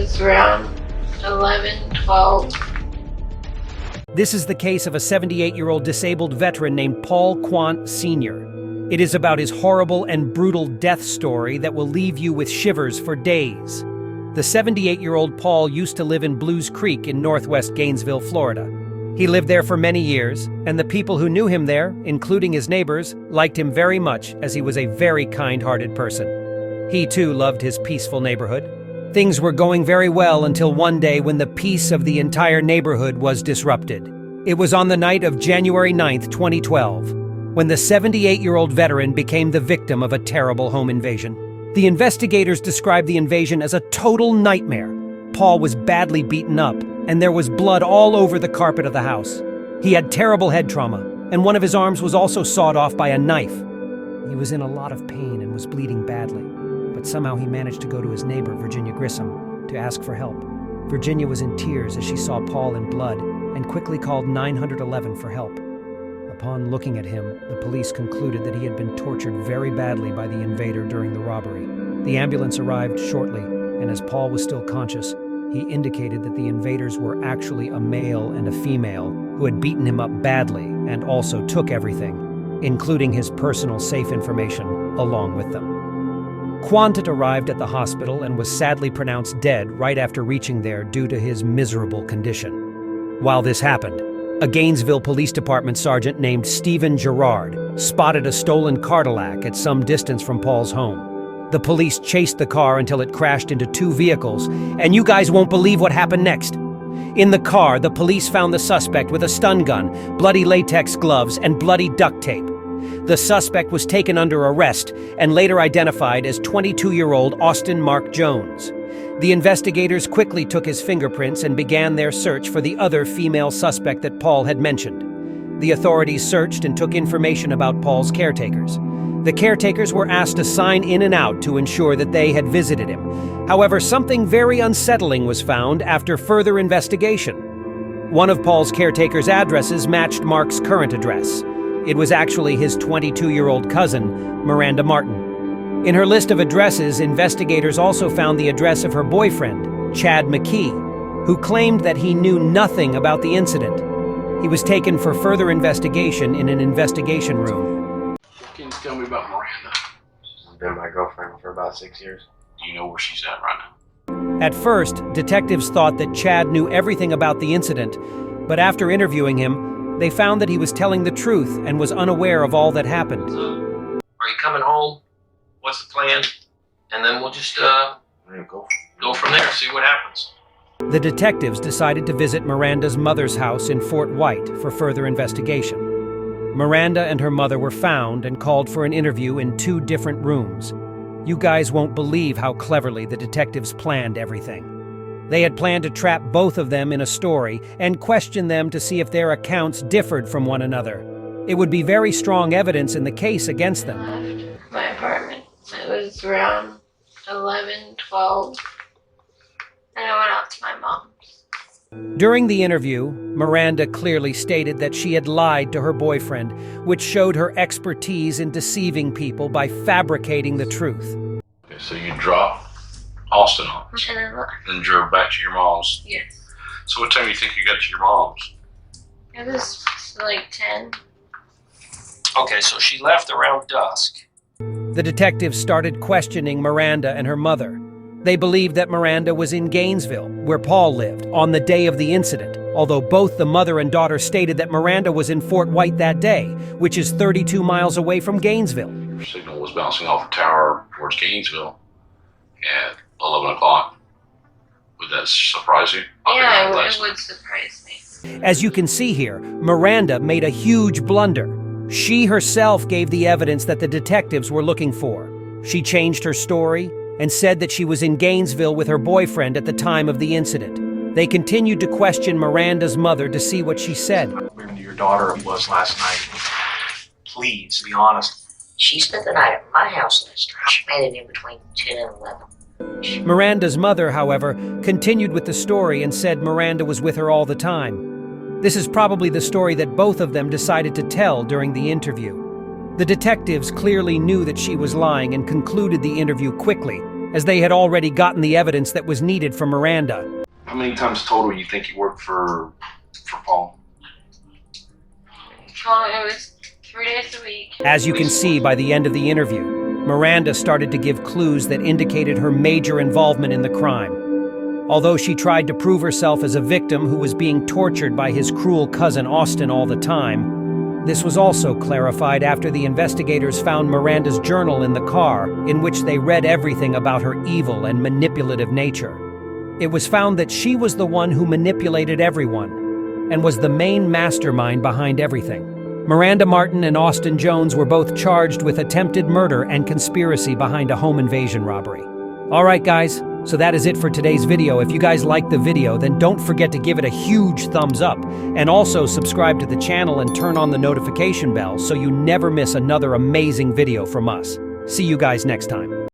was around 11, 12. This is the case of a 78-year-old disabled veteran named Paul Quandt Senior. It is about his horrible and brutal death story that will leave you with shivers for days. The 78-year-old Paul used to live in Blues Creek in northwest Gainesville, Florida. He lived there for many years, and the people who knew him there, including his neighbors, liked him very much as he was a very kind-hearted person. He too loved his peaceful neighborhood. Things were going very well until one day when the peace of the entire neighborhood was disrupted. It was on the night of January 9th, 2012, when the 78-year-old veteran became the victim of a terrible home invasion. The investigators described the invasion as a total nightmare. Paul was badly beaten up, and there was blood all over the carpet of the house. He had terrible head trauma, and one of his arms was also sawed off by a knife. He was in a lot of pain and was bleeding badly. But somehow he managed to go to his neighbor, Virginia Grissom, to ask for help. Virginia was in tears as she saw Paul in blood and quickly called 911 for help. Upon looking at him, the police concluded that he had been tortured very badly by the invader during the robbery. The ambulance arrived shortly, and as Paul was still conscious, he indicated that the invaders were actually a male and a female who had beaten him up badly and also took everything, including his personal safe information, along with them. Quandt arrived at the hospital and was sadly pronounced dead right after reaching there due to his miserable condition. While this happened, a Gainesville Police Department sergeant named Stephen Gerard spotted a stolen Cadillac at some distance from Paul's home. The police chased the car until it crashed into two vehicles, and you guys won't believe what happened next. In the car, the police found the suspect with a stun gun, bloody latex gloves, and bloody duct tape. The suspect was taken under arrest and later identified as 22-year-old Austin Mark Jones. The investigators quickly took his fingerprints and began their search for the other female suspect that Paul had mentioned. The authorities searched and took information about Paul's caretakers. The caretakers were asked to sign in and out to ensure that they had visited him. However, something very unsettling was found after further investigation. One of Paul's caretakers' addresses matched Mark's current address. It was actually his 22-year-old cousin, Miranda Martin. In her list of addresses, investigators also found the address of her boyfriend, Chad McKee, who claimed that he knew nothing about the incident. He was taken for further investigation in an investigation room. Can you tell me about Miranda? She's been my girlfriend for about 6 years. Do you know where she's at right now? At first, detectives thought that Chad knew everything about the incident, but after interviewing him, they found that he was telling the truth and was unaware of all that happened. So, are you coming home? What's the plan? And then we'll just go from there, see what happens. The detectives decided to visit Miranda's mother's house in Fort White for further investigation. Miranda and her mother were found and called for an interview in two different rooms. You guys won't believe how cleverly the detectives planned everything. They had planned to trap both of them in a story and question them to see if their accounts differed from one another. It would be very strong evidence in the case against them. I left my apartment. It was around 11, 12. And I went out to my mom's. During the interview, Miranda clearly stated that she had lied to her boyfriend, which showed her expertise in deceiving people by fabricating the truth. Okay, so you dropped Austin off, And then drove back to your mom's. yes. So what time do you think you got to your mom's? It was like 10. Okay, so she left around dusk. The detectives started questioning Miranda and her mother. They believed that Miranda was in Gainesville, where Paul lived, on the day of the incident, although both the mother and daughter stated that Miranda was in Fort White that day, which is 32 miles away from Gainesville. Your signal was bouncing off a tower towards Gainesville at 11 o'clock. Would that surprise you? Yeah, it would surprise me. As you can see here, Miranda made a huge blunder. She herself gave the evidence that the detectives were looking for. She changed her story and said that she was in Gainesville with her boyfriend at the time of the incident. They continued to question Miranda's mother to see what she said. Where your daughter was last night. Please, be honest. She spent the night at my house last night. She made it in between 10 and 11. Miranda's mother, however, continued with the story and said Miranda was with her all the time. This is probably the story that both of them decided to tell during the interview. The detectives clearly knew that she was lying and concluded the interview quickly, as they had already gotten the evidence that was needed from Miranda. How many times total you think you worked for Paul? So it was 3 days a week. As you can see by the end of the interview, Miranda started to give clues that indicated her major involvement in the crime. Although she tried to prove herself as a victim who was being tortured by his cruel cousin Austin all the time, this was also clarified after the investigators found Miranda's journal in the car, in which they read everything about her evil and manipulative nature. It was found that she was the one who manipulated everyone, and was the main mastermind behind everything. Miranda Martin and Austin Jones were both charged with attempted murder and conspiracy behind a home invasion robbery. All right, guys, so that is it for today's video. If you guys liked the video, then don't forget to give it a huge thumbs up, and also subscribe to the channel and turn on the notification bell so you never miss another amazing video from us. See you guys next time.